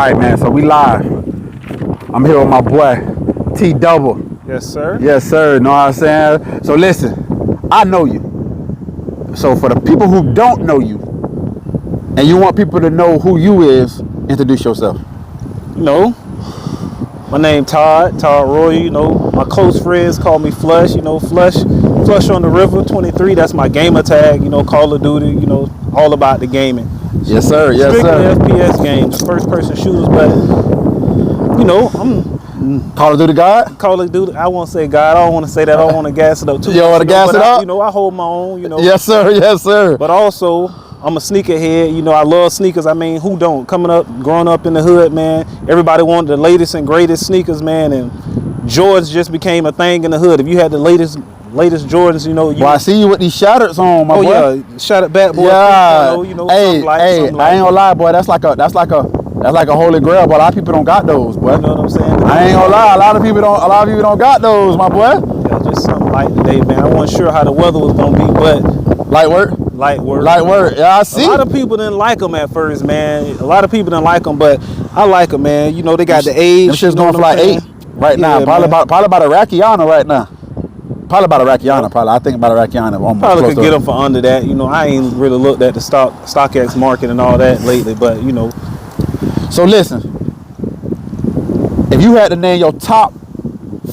right, man. So we live. I'm here with my boy T Double. Yes, sir. Yes, sir. Know what I'm saying? So listen, I know you. So for the people who don't know you, and you want people to know who you is, introduce yourself. You know, my name Todd Roy. You know, my close friends call me Flush. You know, Flush on the River 23. That's my gamer tag. You know, Call of Duty. You know, all about the gaming. Yes, sir. Yes, strictly sir. FPS games, first-person shooters. But you know, I'm Call of Duty God. Call of Duty. I won't say God. I don't want to say that. I don't want to gas it up too. You don't want to gas it up? You know, I hold my own. You know. Yes, sir. Yes, sir. But also, I'm a sneakerhead. You know, I love sneakers. I mean, who don't? Growing up in the hood, man, everybody wanted the latest and greatest sneakers, man, and Jordans just became a thing in the hood. If you had the latest Jordans, you know. Well, I see you with these shatters on, my boy. Oh yeah, shattered bat boy. Yeah. You know, hey, I ain't gonna lie, boy. That's like a holy grail, but a lot of people don't got those, boy. You know what I'm saying? I ain't gonna lie, a lot of people don't got those, my boy. Yeah, just something light today, man. I wasn't sure how the weather was gonna be, but Light work. Yeah, I see. A lot of people didn't like them at first, man. A lot of people didn't like them, but I like them, man. You know, they got the age. Them shit's going for like 8 right now. Probably about a Rackiana right now. Probably about a Rackiana. Probably. I think about a Rackiana. Probably could get them for under that. You know, I ain't really looked at the StockX market and all that lately, but you know. So listen, if you had to name your top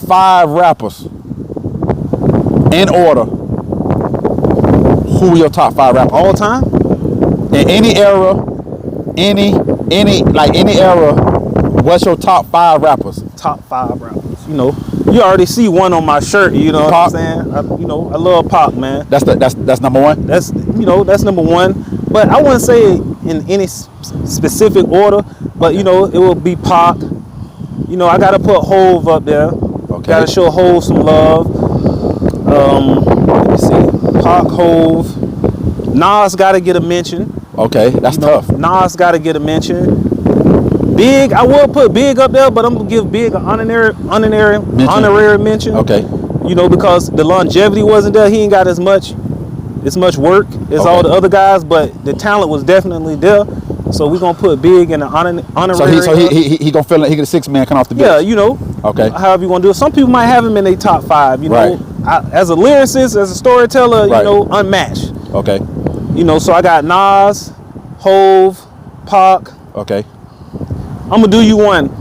5 rappers in order, who are your top 5 rappers all time? In any era, any era, what's your top 5 rappers? Top 5 rappers. You know, you already see one on my shirt. You know Pop. what I'm saying? You know, I love Pop, man. That's number 1. That's number 1. But I wouldn't say in any specific order. But you know, it will be Pac. You know, I gotta put Hove up there. Okay. Gotta show Hove some love. Let me see. Pac, Hove. Nas gotta get a mention. Okay, that's tough. Nas gotta get a mention. Big, I will put Big up there, but I'm gonna give Big an honorary mention. Okay. You know, because the longevity wasn't there. He ain't got as much work as all the other guys, but the talent was definitely there. So we're gonna put Big in the honorary. So he gonna feel like he get a 6-man coming off the bench. Yeah, you know. Okay. However you gonna do it. Some people might have him in their top 5. You know, as a lyricist, as a storyteller, you know, unmatched. Okay. You know, so I got Nas, Hove, Pac. Okay. I'm gonna do you one.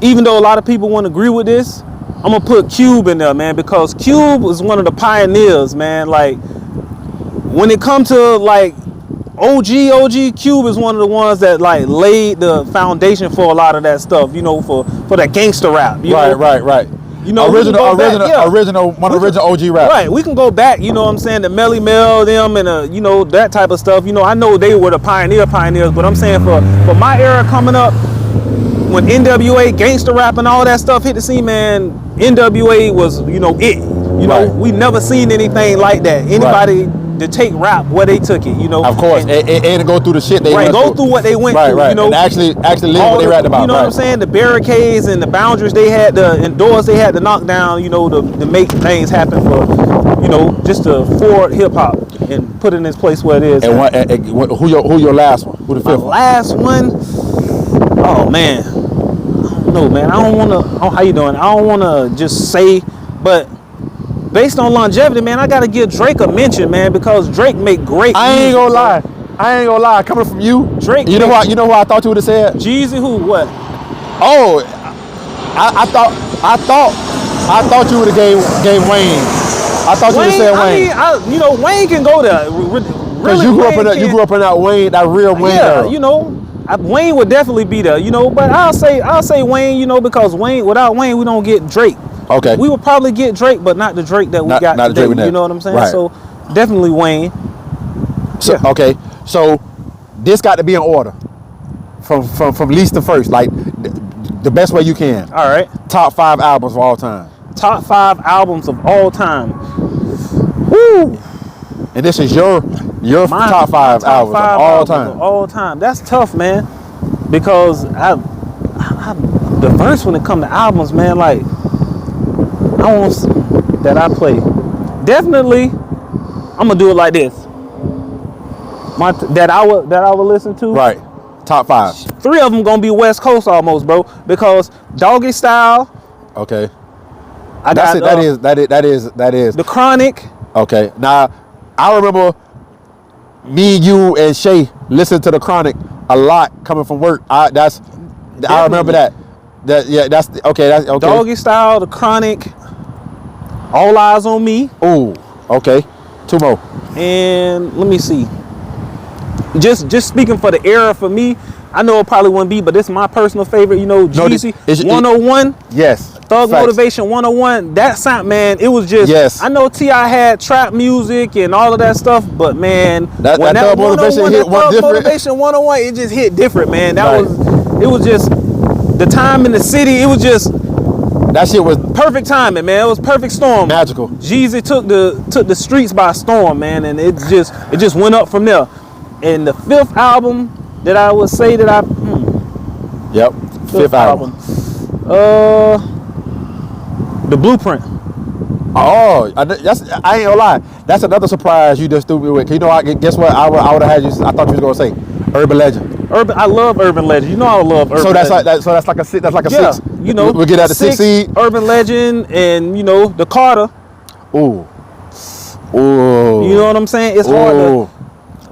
Even though a lot of people won't agree with this, I'm gonna put Cube in there, man, because Cube was one of the pioneers, man. Like when it comes to like OG, Cube is one of the ones that like laid the foundation for a lot of that stuff, you know, for that gangster rap. Right. You know, original OG rap. Right, we can go back, you know what I'm saying, to Melly Mel, them, and you know, that type of stuff. You know, I know they were the pioneers, but I'm saying for my era coming up, when NWA, gangster rap and all that stuff hit the scene, man, NWA was, you know, it. You know, we never seen anything like that. Anybody to take rap where they took it, you know. Of course, and to go through the shit they went through. Go through what they went through, you know. And actually live what they rapped about. You know what I'm saying? The barricades and the boundaries they had to endorse, they had to knock down, you know, to make things happen for, you know, just to forward hip hop and put it in its place where it is. And who your last one? Who the 5th one? Last one? Oh man. No, man, I don't want to. Oh, how you doing? I don't want to just say, but based on longevity, man, I gotta give Drake a mention, man, because Drake make great. I ain't gonna lie. Coming from you, Drake. You know who I thought you would have said? Jeezy, who? What? Oh, I thought you would have gave Wayne. I thought you would have said Wayne. I mean, you know, Wayne can go there. Really, you grew up in that Wayne, that real Wayne. Yeah, era. you know. Wayne would definitely be there, you know, but I'll say Wayne, you know, because without Wayne, we don't get Drake. Okay. We would probably get Drake, but not the Drake that we got today. You know what I'm saying? Right. So definitely Wayne. So, yeah. Okay. So this got to be in order, from least to first, like the best way you can. All right. Top 5 albums of all time. Top 5 albums of all time. Woo. And this is your top 5 albums of all time. That's tough, man, because I'm diverse when it comes to albums, man. Like that I play. Definitely, I'm gonna do it like this. That I would listen to. Right. Top 5. 3 of them gonna be West Coast almost, bro. Because Doggy Style. Okay. That is. The Chronic. Okay. Now, I remember me, you, and Shay listened to the Chronic a lot coming from work. I remember that. That's okay. That's okay. Doggy Style, The Chronic, All Eyes on Me. Ooh. Okay. 2 more. And let me see. Just speaking for the era for me, I know it probably wouldn't be, but this is my personal favorite. You know, Jeezy 101. Yes. Thug Facts. Motivation 101. That sound, man, it was just. Yes. I know T.I. had trap music and all of that stuff, but man, that Thug Motivation hit one different. Motivation 101, it just hit different, man. Right. It was just the time in the city. It was just. That shit was perfect timing, man. It was perfect storm. Magical. Jeezy took the streets by storm, man, and it just went up from there. And the 5th album that I would say that Yep. 5th album. The Blueprint. Oh, I ain't gonna lie. That's another surprise you just threw me with. You know, guess what? I would have had you. I thought you was gonna say Urban Legend. I love Urban Legend. You know I love Urban. So that's Legend. like a 6. That's like a 6. You know, we'll get out the 6 seed. Urban Legend, and you know the Carter. Ooh. You know what I'm saying? It's hard to.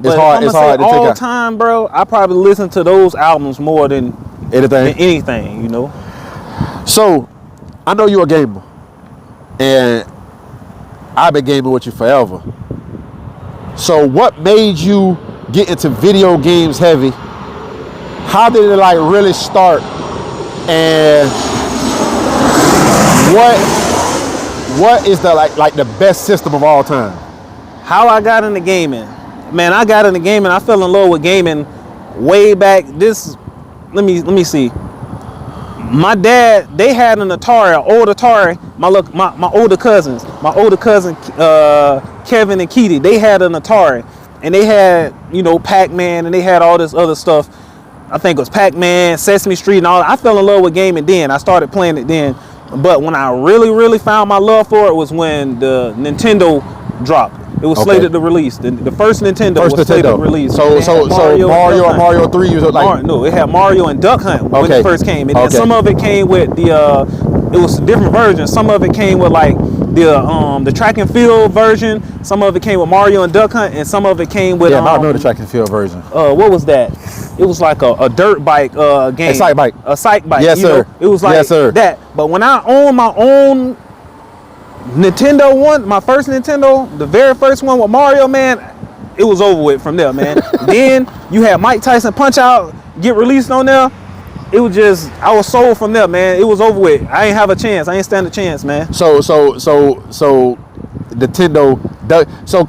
It's hard to take all time, bro. I probably listen to those albums more than anything. You know. So, I know you're a gamer, and I've been gaming with you forever. So, what made you get into video games heavy? How did it like really start? And what is the like the best system of all time? How I got into gaming. Man, I got into gaming. I fell in love with gaming way back. Let me see. My dad, they had an Atari, an old Atari. My older cousins, Kevin and Keity, they had an Atari, and they had, you know, Pac-Man, and they had all this other stuff. I think it was Pac-Man, Sesame Street, and all. I fell in love with gaming then. I started playing it then. But when I really found my love for it was when the Nintendo dropped. It was slated to release. The first Nintendo was slated to release. So Mario and Mario 3 was like no, it had Mario and Duck Hunt when it first came. And then some of it came with it was different versions. Some of it came with like the track and field version. Some of it came with Mario and Duck Hunt, and some of it came with I remember the track and field version. What was that? It was like a dirt bike game. A psych bike. A psych bike. Yes, sir. It was like that. But when I owned my own Nintendo one, my first Nintendo, the very first one with Mario, man, it was over with from there, man. Then you had Mike Tyson Punch Out get released on there. It was just, I was sold from there, man. It was over with. I ain't have a chance. I ain't stand a chance, man. So Nintendo. So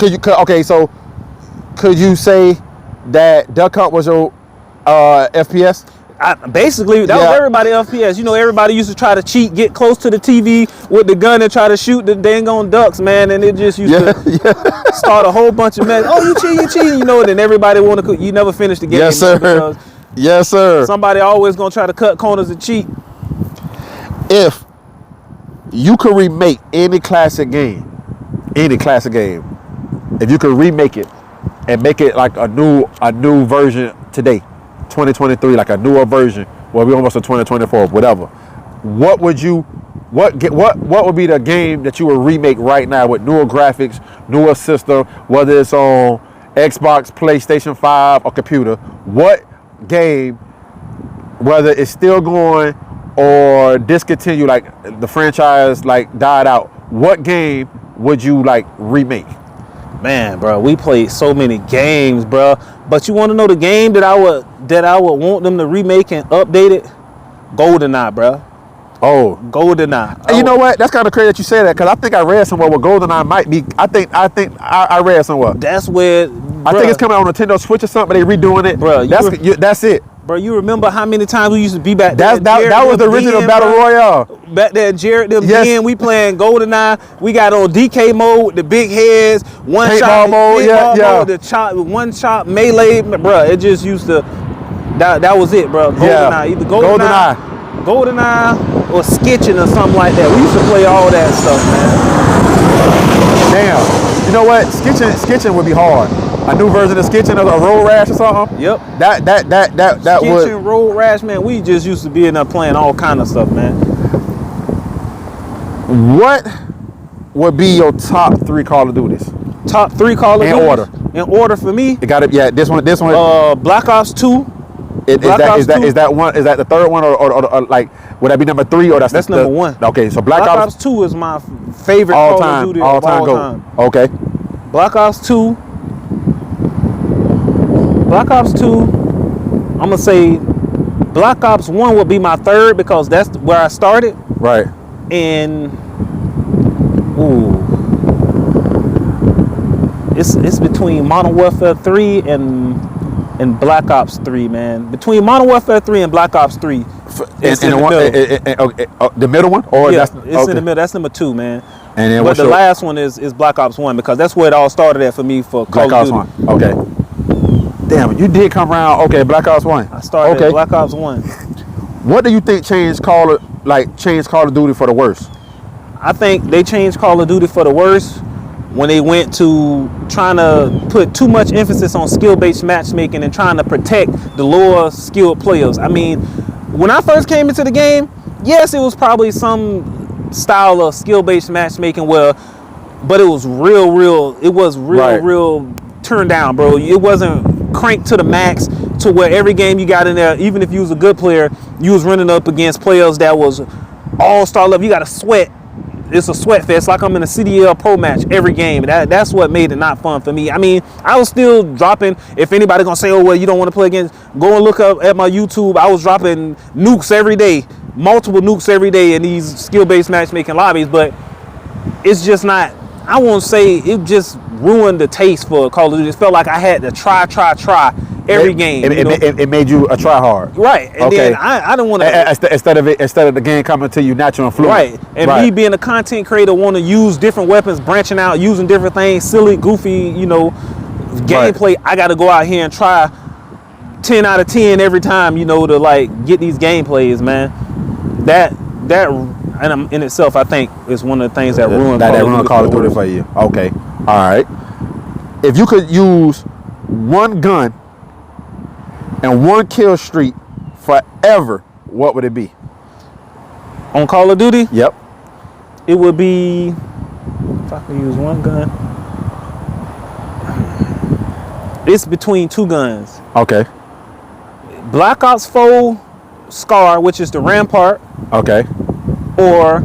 could you say that Duck Hunt was your FPS? Basically, that was everybody FPS. You know, everybody used to try to cheat, get close to the TV with the gun and try to shoot the dang on ducks, man. And it just used to start a whole bunch of mess. Oh, you cheating, you know. And then everybody want to. You never finish the game. Yes, sir. Yes, sir. Somebody always gonna try to cut corners and cheat. If you could remake any classic game, if you could remake it and make it like a new version today, 2023, like a newer version, well, we almost in 2024, whatever. What would be the game that you would remake right now with newer graphics, newer system, whether it's on Xbox, PlayStation 5, or computer? What game, whether it's still going or discontinued, like the franchise like died out, what game would you like remake? Man, bro, we played so many games, bro. But you want to know the game that I would want them to remake and update it? GoldenEye, bro. Oh, GoldenEye. And you know what? That's kind of crazy that you say that, because I think I read somewhere where GoldenEye might be. I think I read somewhere. That's where. I think it's coming out on Nintendo Switch or something. They redoing it, bro. That's it. Bro, you remember how many times we used to be back there? That was the original Battle Royale. Back there, Jared, then we playing GoldenEye. We got on DK mode with the big heads, paintball mode, the chop, one shot melee, bro. It just used to. That was it, bro. GoldenEye, either GoldenEye or Skitching or something like that. We used to play all that stuff, man. Damn. You know what? Skitching would be hard. a new version of Skitchin' or a Road Rash or something. Yep. That would. Skitchin', Road Rash, man. We just used to be in there playing all kind of stuff, man. What would be your top 3 Call of Duties? Top 3 Call of Duties? In order. In order for me? It got it. Yeah, this one. Black Ops 2. Is that one? Is that the third one, or like would that be number 3, or that's number 1? Okay, so Black Ops 2 is my favorite all Call time, of Duty all of time all go. time. Okay. Black Ops 2. Black Ops 2. I'm gonna say Black Ops 1 would be my third because that's where I started. Right. And it's between Modern Warfare 3 and Black Ops 3, man. Between Modern Warfare 3 and Black Ops 3. It's in the middle. The middle one, or yeah, that's it's in the middle. That's number 2, man. And then but the last one is Black Ops 1 because that's where it all started at for me for Call of Duty. Black Ops 1. Okay. Damn, you did come around. Okay, Black Ops 1. I started at Black Ops 1. What do you think changed Call of Duty for the worse? I think they changed Call of Duty for the worse when they went to trying to put too much emphasis on skill-based matchmaking and trying to protect the lower skilled players. I mean, when I first came into the game, yes, it was probably some style of skill-based matchmaking but it was real turned down, bro. It wasn't cranked to the max to where every game you got in there, even if you was a good player, you was running up against players that was all-star level. You got to sweat. It's a sweat fest, like I'm in a CDL pro match every game. That's what made it not fun for me. I mean, I was still dropping. If anybody gonna say, oh well, you don't want to play against, go and look up at my YouTube. I was dropping nukes every day, multiple nukes every day in these skill-based matchmaking lobbies. But it's just not. I won't say it just ruined the taste for Call of Duty. It felt like I had to try every game. It made you a try hard, right? And then I don't want to instead of the game coming to you natural and fluid, right? And me being a content creator, want to use different weapons, branching out, using different things, silly, goofy, gameplay. Right. I got to go out here and try 10 out of 10 every time, to like get these gameplays, man. That in itself, I think, is one of the things that ruined Call of Duty for you. Okay, all right. If you could use one gun and one kill streak forever, what would it be? On Call of Duty? Yep. It would be, if I could use one gun, it's between 2 guns. Okay. Black Ops 4 Scar, which is the Rampart. Okay. Or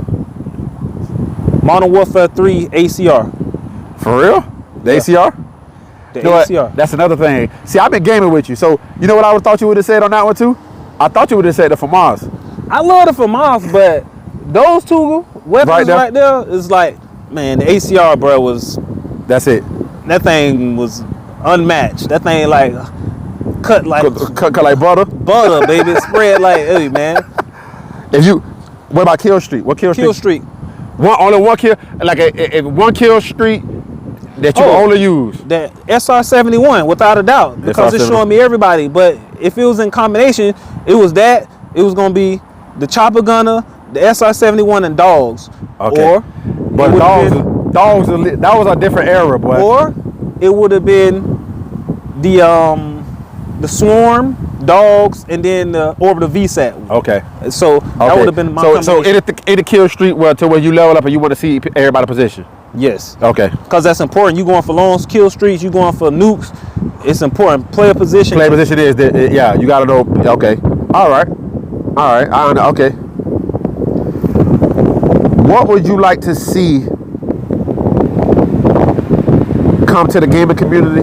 Modern Warfare 3 ACR. For real? The ACR? The ACR. That's another thing. See, I've been gaming with you, so you know what I would thought you would have said on that one too? I thought you would have said the FAMAS. I love the FAMAS, but those 2 weapons right there is like, man, the ACR, bro, was. That's it. That thing was unmatched. That thing like cut like butter. Butter, baby, spread like, hey, man. What about kill streak? What kill streak? Kill streak. Only one kill, like a one kill streak that you only use. The SR-71, without a doubt, because it's showing me everybody. But if it was in combination, it was gonna be the chopper gunner, the SR-71, and dogs. Okay. Or, but dogs, that was a different era, boy. Or it would have been the swarm, dogs, and then the orbital VSAT. Okay. So that would have been my So in the kill streak to where you level up and you want to see everybody position. Yes. Okay. Because that's important. You going for long kill streaks. You going for nukes. It's important. Player position. Player position is that. Yeah. You got to know. Okay. All right. Okay. What would you like to see come to the gaming community,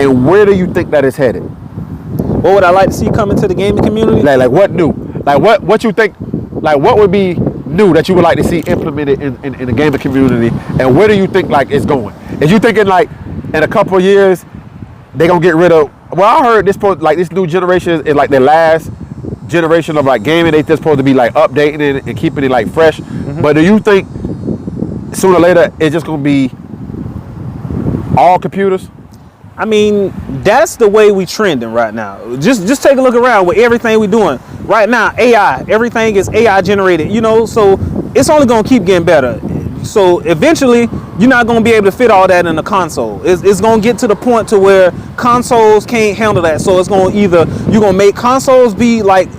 and where do you think that is headed? What would I like to see come into the gaming community? Like what new? Like what you think? Like what would be new that you would like to see implemented in the gaming community, and where do you think like it's going? Is you thinking like in a couple of years they gonna get rid of? Well, I heard this new generation is like the last generation of like gaming. They just supposed to be like updating it and keeping it like fresh. Mm-hmm. But do you think sooner or later it's just gonna be all computers? I mean, that's the way we trending right now. Just take a look around with everything we doing right now. AI, everything is AI generated, so it's only gonna keep getting better. So eventually, you're not gonna be able to fit all that in a console. It's gonna get to the point to where consoles can't handle that. So it's gonna either you're gonna make consoles be like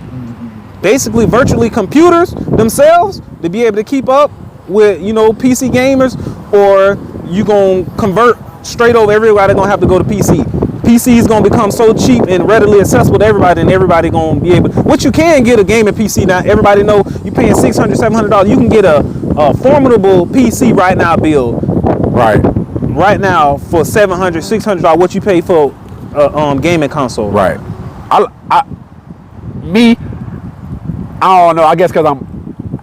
basically virtually computers themselves to be able to keep up with PC gamers, or you gonna convert straight over. Everybody gonna have to go to PC. PC is gonna become so cheap and readily accessible to everybody, and everybody gonna be able. What you can get a gaming PC now. Everybody know you paying $600, $700. You can get a formidable PC right now build. Right now for $700, $600. What you pay for gaming console. Right. I don't know. I guess because I'm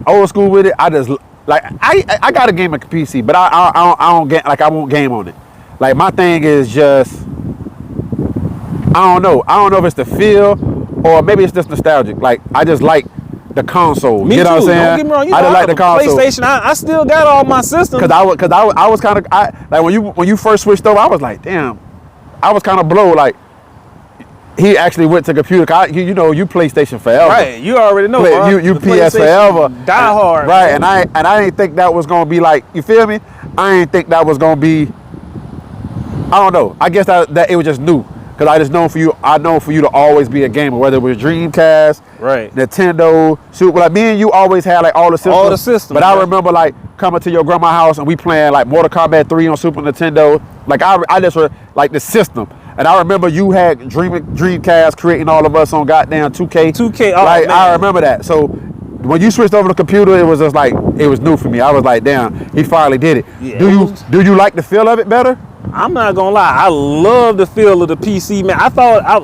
old school with it. I just like I got a gaming PC, but I don't get like I won't game on it. Like my thing is just. I don't know if it's the feel or maybe it's just nostalgic. Like I just like the console. Me you know too. what I'm saying? Don't get me wrong. I just like the console. PlayStation. I still got all my systems. Cause I was kind of like when you first switched over, I was like, damn. I was kind of blown. Like he actually went to computer. You PlayStation forever. Right. You already know. You PS forever. Die hard. Right. And I didn't think that was gonna be like. You feel me? I didn't think that was gonna be. I don't know. I guess that it was just new. Cause I just know for you to always be a gamer, whether it was Dreamcast, right, Nintendo, Super. Like me and you always had like all the systems. All the systems. But I remember like coming to your grandma's house and we playing like Mortal Kombat 3 on Super Nintendo. Like I just like the system. And I remember you had Dreamcast creating all of us on goddamn 2K. 2K. Oh, like man. I remember that. So when you switched over to computer, it was just like it was new for me. I was like, damn, he finally did it. Yeah, do you like the feel of it better? I'm not gonna lie, I love the feel of the PC, man. I thought I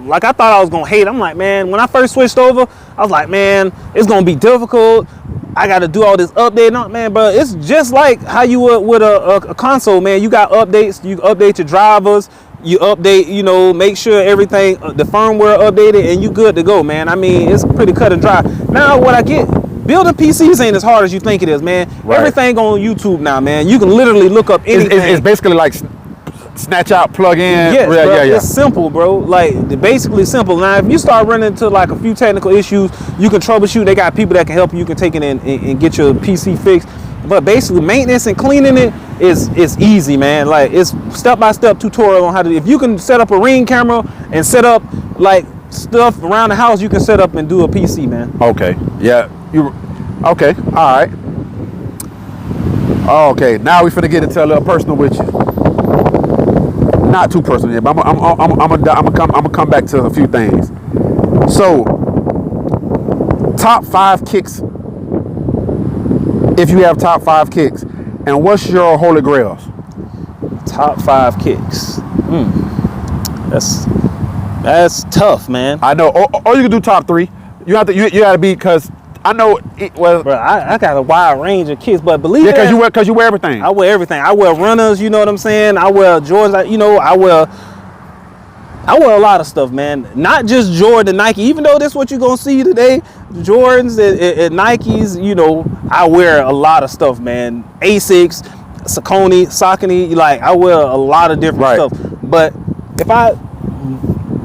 was gonna hate it. I'm like, man, when I first switched over, I was like, man, it's gonna be difficult. I gotta do all this updating, man, bro. It's just like how you would with a console, man. You got updates, you update your drivers, you update, make sure everything, the firmware updated, and you good to go, man. I mean, it's pretty cut and dry. Now, what I get, building PCs ain't as hard as you think it is, man. Right. Everything on YouTube now, man. You can literally look up anything. It's basically like snatch out, plug in. Yes, bro, it's simple, bro. Like basically simple. Now, if you start running into like a few technical issues, you can troubleshoot. They got people that can help you. You can take it in and get your PC fixed. But basically, maintenance and cleaning it is easy, man. Like it's step-by-step tutorial on how to. If you can set up a Ring camera and set up like stuff around the house, you can set up and do a PC, man. Okay. Yeah. Okay. All right. Okay. Now we finna get into a little personal with you. Not too personal yet, but I'm gonna come back to a few things. So, top 5 kicks. If you have top 5 kicks, and what's your holy grails? Top 5 kicks. That's tough, man. I know. Or you can do top 3. You have to. You gotta be because. I know it was. Bro, I got a wide range of kicks, but believe it. Yeah, because you wear everything. I wear everything. I wear runners, you know what I'm saying? I wear Jordans, I wear a lot of stuff, man. Not just Jordan and Nike, even though that's what you're gonna see today. Jordans and Nikes, I wear a lot of stuff, man. Asics, Saucony, like I wear a lot of different stuff. But if I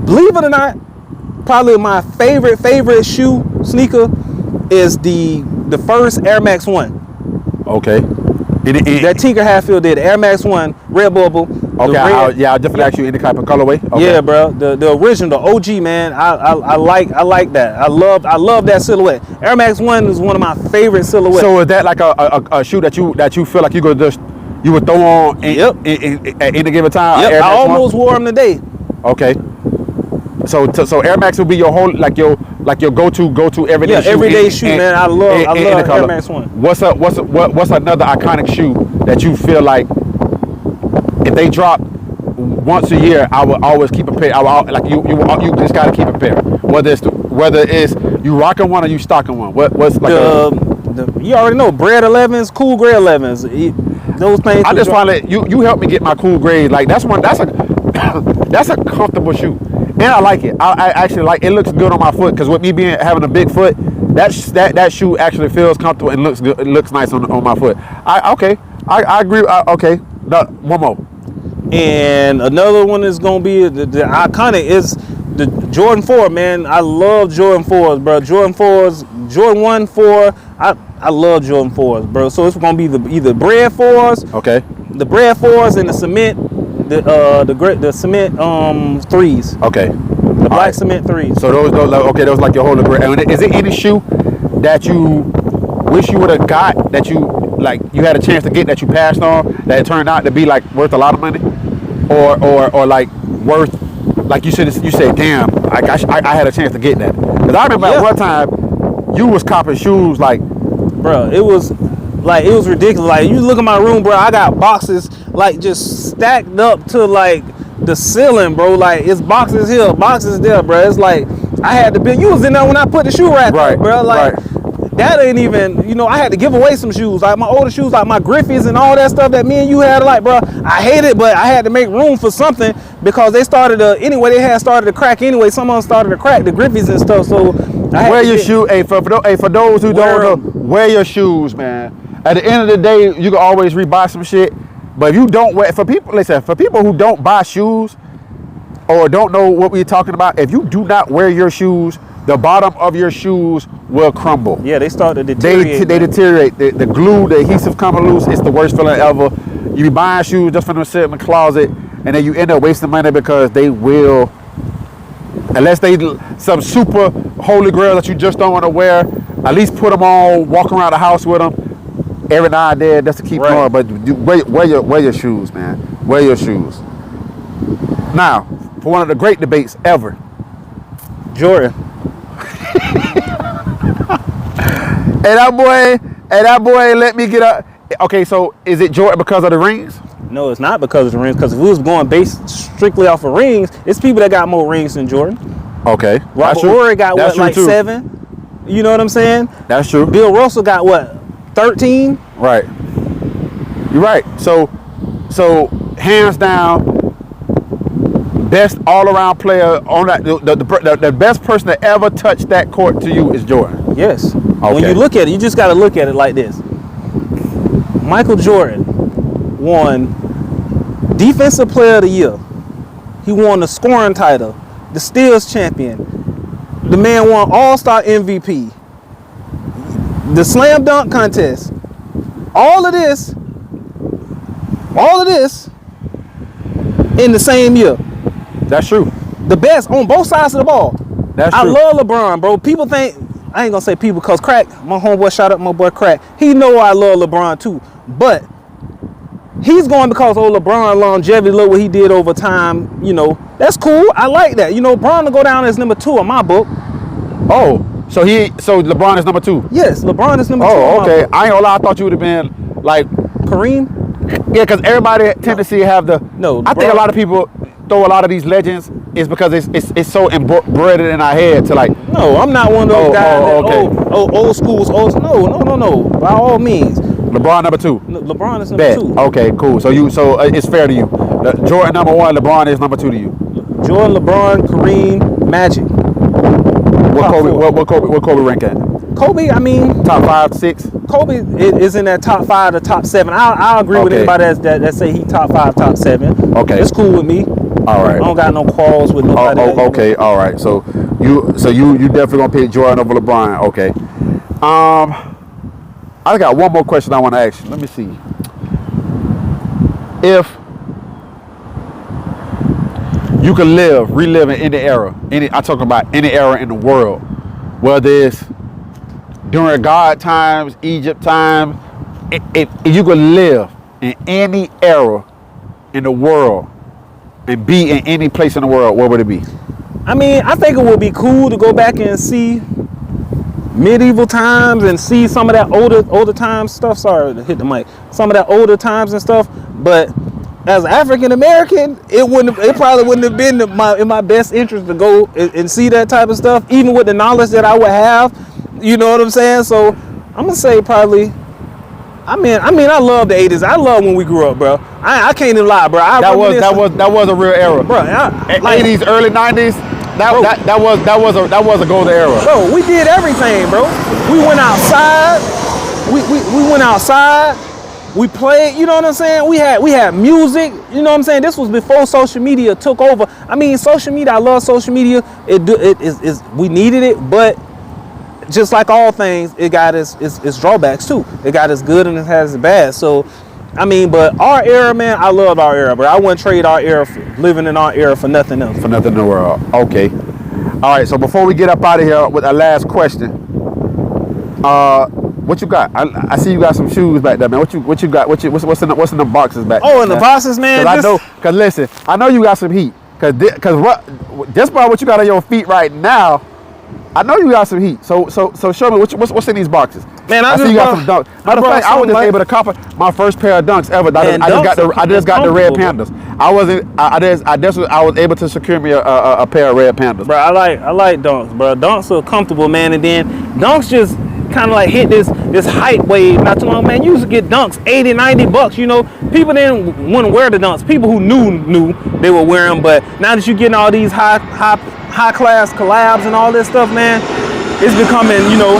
believe it or not, probably my favorite sneaker is the first Air Max 1. Okay. That Tinker Hatfield did, Air Max 1, red bubble. Okay, I'll definitely ask you any type of colorway. Okay. Yeah, bro. The original, the OG, man. I like that. I love that silhouette. Air Max 1 is one of my favorite silhouettes. So is that like a shoe that you feel like you would throw on at any given time? Yep, I almost wore them today. Okay. So Air Max will be your whole like your go-to everyday shoe. Everyday shoe, man. I love Air Max 1. What's another iconic shoe that you feel like if they drop once a year, I will always keep a pair. You just gotta keep a pair. Whether it's you rocking one or you stocking one. What's like you already know Bread 11s, Cool Gray 11s. Those things. I just find that you helped me get my Cool Gray. Like that's a comfortable shoe. And I like it. I actually like it. Looks good on my foot because with me having a big foot, that shoe actually feels comfortable and looks good. It looks nice on my foot. I agree. Okay, one more. And another one is gonna be the iconic is the Jordan 4, man. I love Jordan 4s, bro. Jordan 4s, Jordan 1, 4, I love Jordan 4s, bro. So it's gonna be either bread 4s, Okay. the bread 4s, and the cement, the cement 3s, Okay. the black cement 3s. So those like your whole agree. And is it any shoe that you wish you would have got that you had a chance to get that you passed on that it turned out to be like worth a lot of money, or like worth like you said damn I had a chance to get that, because I remember at one time you was copping shoes like, bro, it was ridiculous. Like, you look at my room, bro, I got boxes like just stacked up to like the ceiling, bro. Like, it's boxes here, boxes there, bro. It's like I had to be. You was in there when I put the shoe rack up, bro. Like, that ain't even. You know, I had to give away some shoes, like my older shoes, like my Griffeys and all that stuff that me and you had. Like, bro, I hate it, but I had to make room for something because they started to anyway. They had started to crack anyway. Some of them started to crack the Griffeys and stuff. So wear your shoe. Hey, for those who don't know, wear your shoes, man. At the end of the day, you can always rebuy some shit. But if you don't wear, for people who don't buy shoes or don't know what we're talking about, if you do not wear your shoes, the bottom of your shoes will crumble. Yeah, they start to deteriorate. They deteriorate. The glue, the adhesive coming loose. It's the worst feeling ever. You be buying shoes just for them to sit in the closet, and then you end up wasting money because they will, unless they some super holy grail that you just don't want to wear, at least put them on, walk around the house with them every now and then just to keep going. But wear your shoes, man. Wear your shoes. Now, for one of the great debates ever, Jordan. And that boy let me get up. Okay, so is it Jordan because of the rings? No, it's not because of the rings. Because if we was going based strictly off of rings, it's people that got more rings than Jordan. Okay. Robert Horry got what, like 7? You know what I'm saying? That's true. Bill Russell got what, 13? Right. You're right. So hands down, best all-around player on that. The best person that ever touched that court to you is Jordan. Yes. Okay. When you look at it, you just got to look at it like this. Michael Jordan won Defensive Player of the Year. He won the scoring title, the steals champion. The man won All-Star MVP, the slam dunk contest. All of this in the same year. That's true. The best on both sides of the ball. That's true. I love LeBron, bro. People think, I ain't gonna say people, because Crack, my homeboy, shout out my boy Crack, he know I love LeBron too. But he's going because LeBron longevity, look what he did over time. You know, that's cool. I like that. You know, LeBron will go down as number 2 in my book. Oh, so LeBron is number 2? Yes, LeBron is number 2. Oh, okay. I ain't gonna lie, I thought you would have been like Kareem. Yeah, because everybody tend to see have the. No, I think a lot of people throw a lot of these legends is because it's so embedded in our head to like. No, I'm not one of those guys that old schools. No. By all means. LeBron number 2. LeBron is number 2. Okay, cool. So it's fair to you. Jordan number 1, LeBron is number 2 to you. Jordan, LeBron, Kareem, Magic. What Kobe rank at? Kobe, I mean, top 5, 6. Kobe is in that top 5 to top 7. I'll agree with anybody that say he top 5, top 7. Okay, it's cool with me. All right. I don't got no quarrels with nobody. Okay, all right. So you definitely gonna pick Jordan over LeBron. Okay. I got one more question I want to ask you. Let me see. If you could relive in any era, I'm talking about any era in the world, whether it's during God times, Egypt times, if you could live in any era in the world and be in any place in the world, what would it be? I mean, I think it would be cool to go back and see medieval times and see some of that older times stuff. Sorry to hit the mic. Some of that older times and stuff. But as African American, it probably wouldn't have been in my best interest to go and see that type of stuff, even with the knowledge that I would have. You know what I'm saying? So I'm gonna say probably. I mean, I love the 80s. I love when we grew up, bro. I can't even lie, bro. That was a real era, bro. Like 80s, early 90s. That was a golden era. Bro, we did everything, bro. We went outside. We went outside. We played. You know what I'm saying? We had music. You know what I'm saying? This was before social media took over. I mean, social media. I love social media. It is we needed it, but just like all things, it got its drawbacks too. It got its good and it has its bad. So, I mean, but our era, man, I loved our era, bro. I wouldn't trade our era, living in our era, for nothing else. For nothing in the world. Okay. All right. So before we get up out of here with our last question, what you got? I see you got some shoes back there, man. What you got? What's in the boxes back there? Oh, in the boxes, man. Cause listen, I know you got some heat. Cause just by what you got on your feet right now, I know you got some heat. So show me what's in these boxes. Man, I see you got some dunks. Matter of fact, I was just able to cop my first pair of dunks ever. I just got the red Pandas. I was able to secure me a pair of red Pandas. Bro, I like dunks, bro. Dunks are comfortable, man, and then dunks just kind of like hit this hype wave not too long, man. You used to get dunks $80-$90, you know. People didn't want to wear the dunks. People who knew they would wear them, but now that you're getting all these high class collabs and all this stuff, man, it's becoming, you know,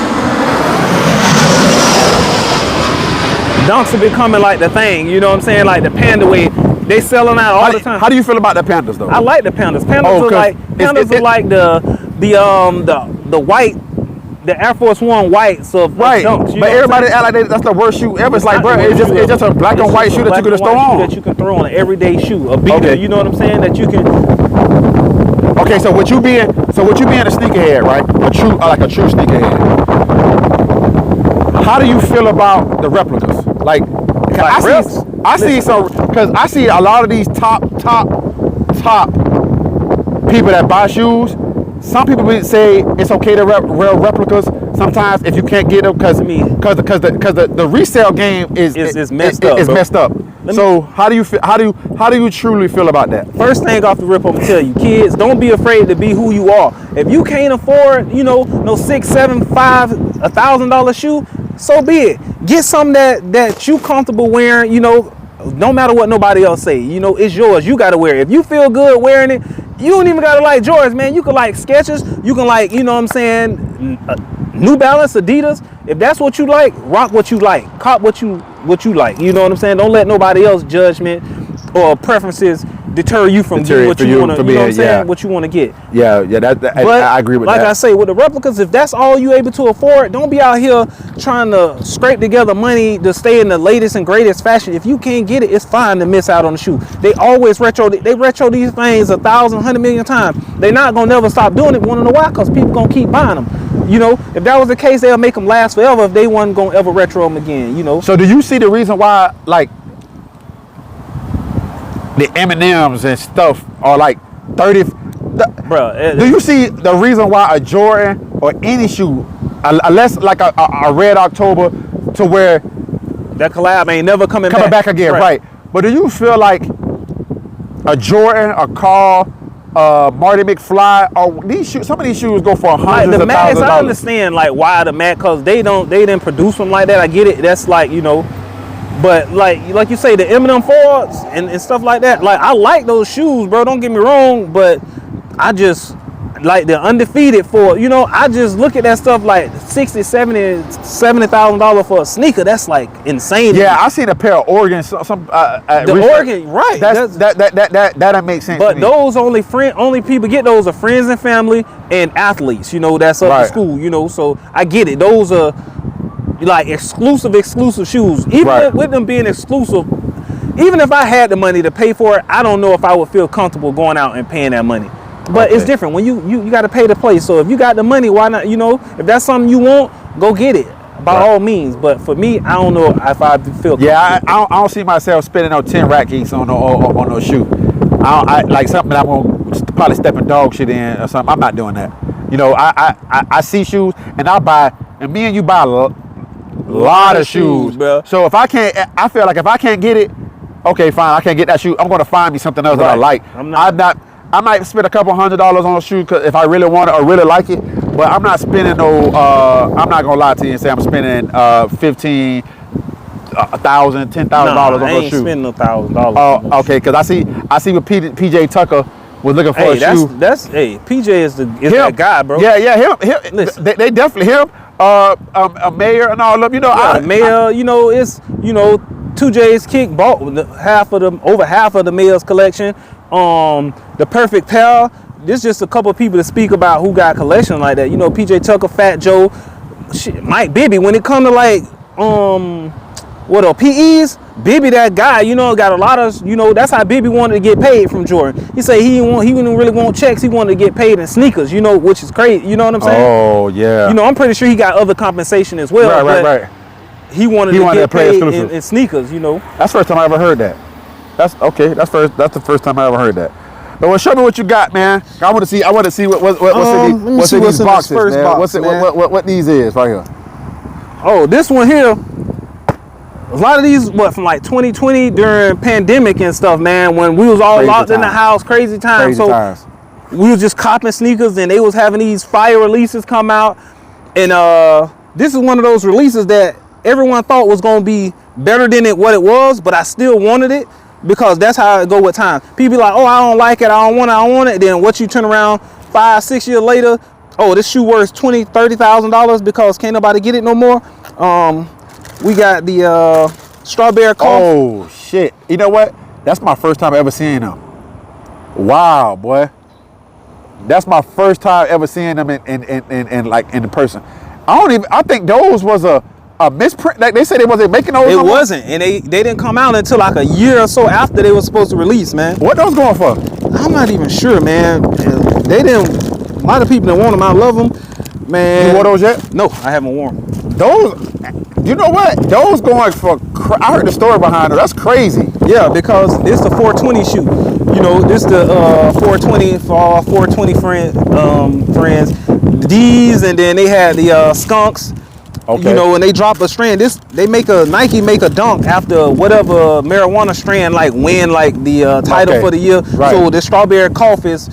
dunks are becoming like the thing, you know what I'm saying? Like the Panda wave, they selling out all the time. How do you feel about the Pandas though? I like the Pandas. Pandas are like the white, the Air Force One whites of dunks. But everybody act like that's the worst shoe ever. It's like, bro, it's just a black and white shoe that you can throw on. That you can throw on an everyday shoe, a beater. Okay. You know what I'm saying? That you can. Okay, so what you being a sneakerhead, right? A true sneakerhead. How do you feel about the replicas? Like I see a lot of these top people that buy shoes. Some people would say it's okay to wear replicas sometimes if you can't get them because the resale game is messed up. It's messed up. So how do you truly feel about that? First thing off the rip, I'm gonna tell you, kids, don't be afraid to be who you are. If you can't afford, you know, no $6, $7, $5, $1,000 shoe, so be it. Get something that you comfortable wearing. You know, no matter what nobody else say. You know, it's yours. You gotta wear it. If you feel good wearing it, you don't even gotta like Jordans, man. You can like Skechers. You can like, you know what I'm saying, New Balance, Adidas. If that's what you like, rock what you like. Cop what you like. You know what I'm saying? Don't let nobody else's judgment or preferences deter you from getting what you want to. You know what I'm saying? What you want to get. Yeah. I agree with that. Like I say, with the replicas, if that's all you able to afford, don't be out here trying to scrape together money to stay in the latest and greatest fashion. If you can't get it, it's fine to miss out on the shoe. They always retro these things 1,000, 100 million times. They're not gonna never stop doing it. Wanna know why? Because people gonna keep buying them. You know, if that was the case, they'll make them last forever if they wasn't gonna ever retro them again. You know. So do you see the reason why, like, the M&Ms and stuff are like 30? Do you see the reason why a Jordan or any shoe, unless like a Red October, to where that collab ain't never coming back again, right? But do you feel like a Jordan, a Carl, Marty McFly, or these shoes? Some of these shoes go for hundreds of thousands of dollars. I understand like why the Mac, cause they didn't produce them like that. I get it. That's like, you know. But like you say, the Eminem Fords and stuff like that, like I like those shoes, bro. Don't get me wrong, but I just like the undefeated for, you know, I just look at that stuff like $60,000-$70,000 for a sneaker. That's like insane. Yeah, I seen a pair of Oregon. Oregon, right? That makes sense. But those only people get those are friends and family and athletes. You know, that's up to school. You know, so I get it. Those are like exclusive shoes. Even with them being exclusive, even if I had the money to pay for it, I don't know if I would feel comfortable going out and paying that money. But it's different when you got to pay to play. So if you got the money, why not? You know, if that's something you want, go get it by all means. But for me, I don't know if I feel. Yeah, I don't see myself spending no 10 rack each on no shoe. I like something that I'm gonna probably step in dog shit in or something. I'm not doing that. You know, I see shoes and me and you buy a lot of shoes, bro. So if I feel like if I can't get it, okay, fine, I can't get that shoe. I'm gonna find me something else that I like. I might spend a couple $100s on a shoe if I really want it or really like it, but I'm not spending no. I'm not gonna lie to you and say I'm spending $1,000, $10,000 on a shoe. I ain't spending no $1,000. Okay, because I see what PJ Tucker was looking for a shoe. PJ is that guy, bro. Yeah, him. Listen, they definitely him. A Mayor and all of them, you know. Mayor, you know, it's, you know, 2J's Kick bought over half of the Mayor's collection. The Perfect Pair. There's just a couple of people to speak about who got collection like that. You know, PJ Tucker, Fat Joe, shit, Mike Bibby, when it come to like PEs, Bibby that guy, you know, got a lot of, you know, that's how Bibby wanted to get paid from Jordan. He said he didn't really want checks, he wanted to get paid in sneakers, you know, which is crazy, you know what I'm saying? Oh yeah. You know, I'm pretty sure he got other compensation as well. Right. He wanted to get paid in sneakers, you know. That's the first time I ever heard that. That's okay. That's the first time I ever heard that. But well, show me what you got, man. I want to see what's in these boxes, man. Box, what these is right here. Oh, this one here. A lot of these, from like 2020 during pandemic and stuff, man, when we was all locked in the house, crazy times. We was just copping sneakers, and they was having these fire releases come out, and this is one of those releases that everyone thought was gonna be better than what it was, but I still wanted it because that's how it go with time. People be like, oh, I don't like it, I don't want it. Then what you turn around 5-6 years later, oh, this shoe worth $20,000-$30,000 because can't nobody get it no more. We got the strawberry cough. Oh shit! You know what? That's my first time ever seeing them. Wow, boy. That's my first time ever seeing them in like in person. I think those was a misprint. Like they said they wasn't making those. It wasn't, and they didn't come out until like a year or so after they were supposed to release, man. What those going for? I'm not even sure, man. They didn't. A lot of people that want them. I love them, man. You wore those yet? No, I haven't worn them. Those. You know what? Those going for. I heard the story behind it. That's crazy. Yeah, because it's the 420 shoe. You know, this the 420 for all 420 friends. These, and then they had the skunks. Okay. You know, when they drop a strand, Nike make a dunk after whatever marijuana strand like win like the title for the year. Right. So the strawberry cough is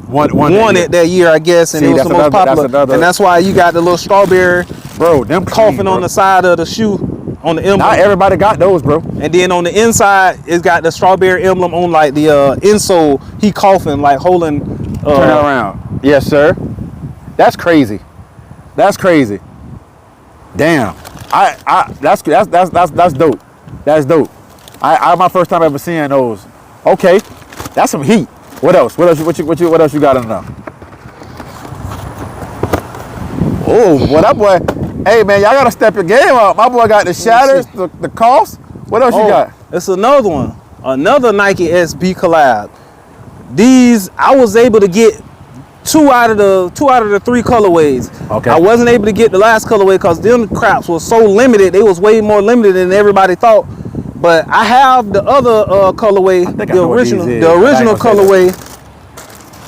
won it that year, I guess, and it was the most popular. And that's why you got the little strawberry, bro, them coughing on the side of the shoe on the emblem. Not everybody got those, bro. And then on the inside, it's got the strawberry emblem on like the insole. He coughing like holding. Turn around. Yes, sir. That's crazy. That's crazy. Damn. That's dope. That's dope. My first time ever seeing those. Okay. That's some heat. What else? What else you got in there? Oh, boy, that boy. Hey man, y'all gotta step your game up. My boy got the shatters, the coughs. What else you got? It's another one. Another Nike SB collab. These I was able to get two out of the three colorways. Okay. I wasn't able to get the last colorway because them craps was so limited. They was way more limited than everybody thought. But I have the other colorway, the original colorway,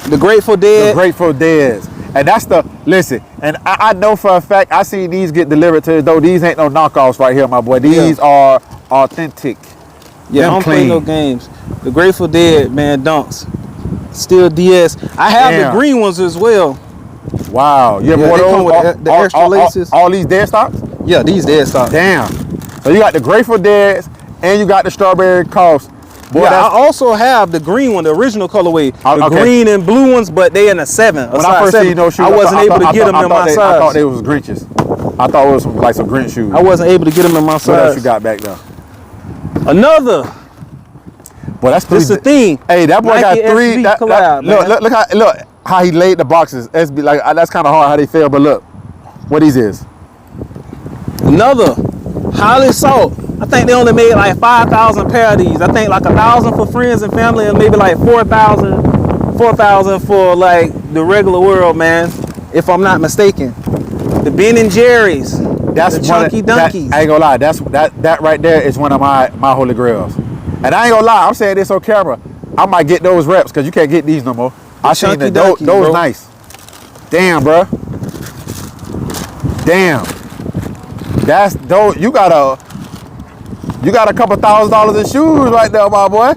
the Grateful Dead. The Grateful Deads. And that's listen, and I know for a fact, I seen these get delivered to, though these ain't no knockoffs right here, my boy. These are authentic. Yeah, I don't play no games. The Grateful Dead, man, dunks. Still DS. I have the green ones as well. Wow. You ever wore those? The extra laces. All these dead stocks? Yeah, these dead stocks. Damn. So you got the Grateful Deads and you got the strawberry coughs. Boy, yeah, I also have the green one, the original colorway. The green and blue ones, but they in a 7. When I first seen those shoes, I wasn't able to get them in my size. I thought they was Grinches. I thought it was like some Grinch shoes. I wasn't able to get them in my size. What else you got back there? Another. Boy, that's three. It's the thing. Hey, that boy Nike got three. Collab, Look how he laid the boxes. SB, like that's kind of hard how they feel, but look what these is. Another highly sought. I think they only made like 5,000 pair of these. I think like 1,000 for friends and family, and maybe like 4,000 for like the regular world, man. If I'm not mistaken. The Ben and Jerry's. That's the Chunky Dunkies. I ain't gonna lie. That right there is one of my holy grails. And I ain't gonna lie. I'm saying this on camera. I might get those reps because you can't get these no more. I seen those nice. Damn, bro. Damn. That's those. You got a couple $1,000s in shoes right there, my boy.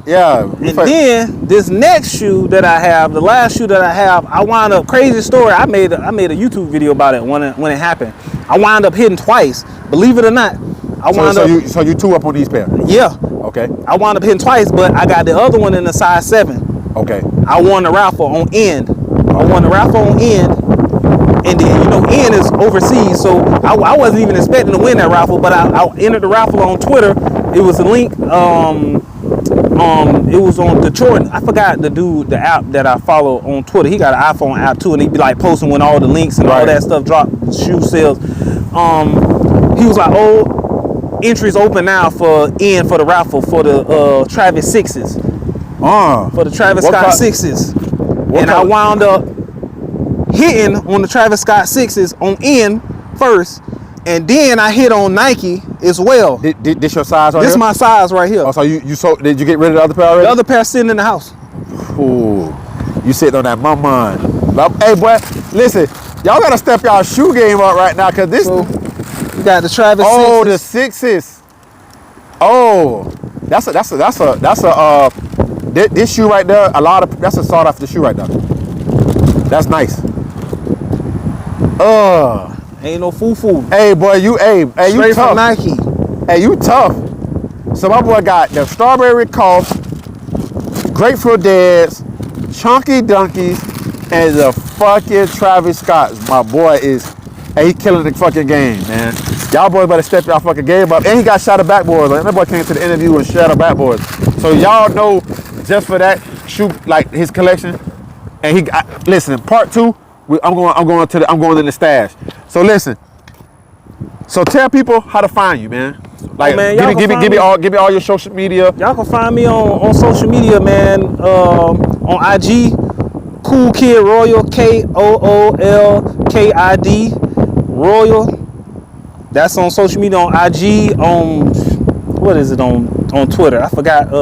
Yeah. And then this next shoe that I have, the last shoe that I have, I wound up, crazy story. I made a YouTube video about it when it happened. I wound up hitting twice. Believe it or not. So you two up on these pair? Yeah. Okay. I wound up hitting twice, but I got the other one in the size 7. Okay. I won the raffle on end. I won the raffle on end. And then, you know, N is overseas, so I wasn't even expecting to win that raffle, but I entered the raffle on Twitter. It was a link on It was on Detroit. I forgot the app that I follow on Twitter. He got an iPhone app too, and he be like posting when all the links and all that stuff drop, shoe sales. He was like, "Oh, entries open now for the raffle for the Travis Sixes, for the Travis Scott Sixes." And I wound up hitting on the Travis Scott Sixes on N first, and then I hit on Nike as well. This your size right here? This my size right here. Oh, so you sold? Did you get rid of the other pair already? The other pair sitting in the house. Ooh, you sitting on that mama. Hey, boy, listen, y'all gotta step y'all shoe game up right now, cause this. So, you got the Travis. Oh, Sixes. the Sixes. Oh, that's a this shoe right there. That's a sought after shoe right there. That's nice. Ain't no foo-foo. Hey, boy, you Straight tough. from Nike. Hey, you tough. So my boy got the strawberry cough, grapefruit dads, chunky donkeys, and the fucking Travis Scotts. My boy he killing the fucking game, man. Y'all boys better step y'all fucking game up. And he got shadow backboards. Like, that boy came to the interview with shadow backboards. So y'all know, just for that shoe, like his collection. And listen, part 2. I'm going in the stash. So listen. So tell people how to find you, man. Like, man, give me all your social media. Y'all can find me on social media, man. On IG, Cool Kid Royal, KOOLKID Royal. That's on social media, on IG, what is it on Twitter? I forgot.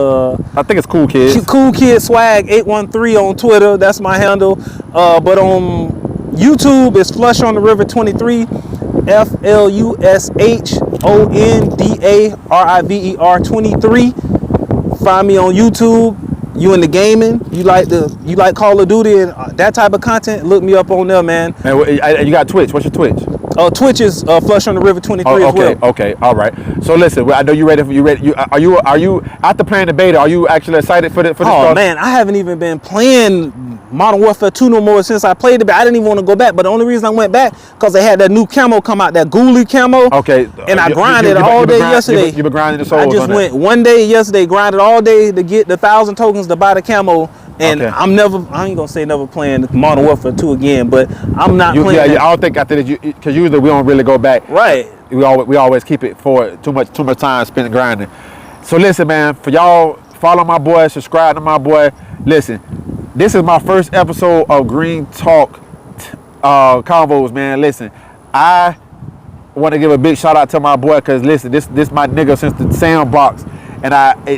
I think it's Cool Kids. Cool Kid Swag 813 on Twitter. That's my handle. But on YouTube, it's Flush on the River 23. FLUSHONDARIVER 23. Find me on YouTube. You in the gaming? You like Call of Duty and that type of content? Look me up on there, man. And you got Twitch. What's your Twitch? Twitch is Flush on the River 23 as well. Okay, all right. So listen, I know you ready. Are you after playing the beta? Are you actually excited for this? Oh man, I haven't even been playing Modern Warfare 2 no more since I played the beta. I didn't even want to go back, but the only reason I went back because they had that new camo come out, that ghoulie camo. Okay. And I grinded all day yesterday. You been grinding the souls. I just went one day yesterday, grinded all day to get the 1,000 tokens to buy the camo. And I ain't gonna say never playing Modern Warfare 2 again, but I'm not playing. Yeah, I don't think after that, because usually we don't really go back. Right. We always keep it for too much time spent grinding. So listen, man, for y'all, follow my boy, subscribe to my boy. Listen, this is my first episode of Green Talk Convos, man. Listen, I want to give a big shout out to my boy, because listen, this my nigga since the sandbox, and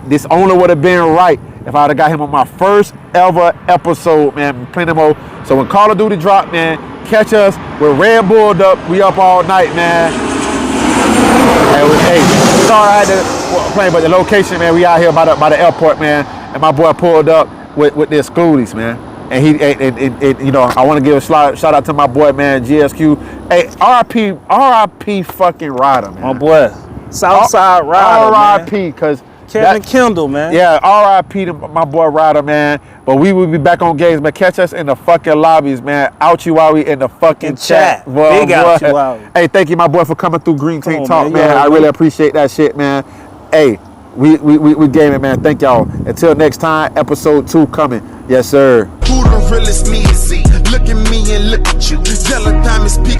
this only would have been right if I would have got him on my first ever episode, man. Plenty more. So when Call of Duty drop, man, catch us. We're Red Bulled up. We up all night, man. Hey, sorry I had to play, but the location, man, we out here by the airport, man. And my boy pulled up with the exclusives, man. And you know, I want to give a shout out to my boy, man, GSQ. Hey, RIP fucking Ryder, man. My boy, Southside Ryder, RIP, because Kevin Kendall, man. Yeah, RIP to my boy Ryder, man. But we will be back on games, man. Catch us in the fucking lobbies, man. Ouchie Wowie in the fucking chat. Boy, Big Ouchie Wowie. Hey, thank you, my boy, for coming through Green Tank Talk, man. I really appreciate that shit, man. Hey, we gaming, man. Thank y'all. Until next time, episode 2 coming. Yes, sir. Who the realest me to see? Look at me and look at you. Yellow diamonds peak.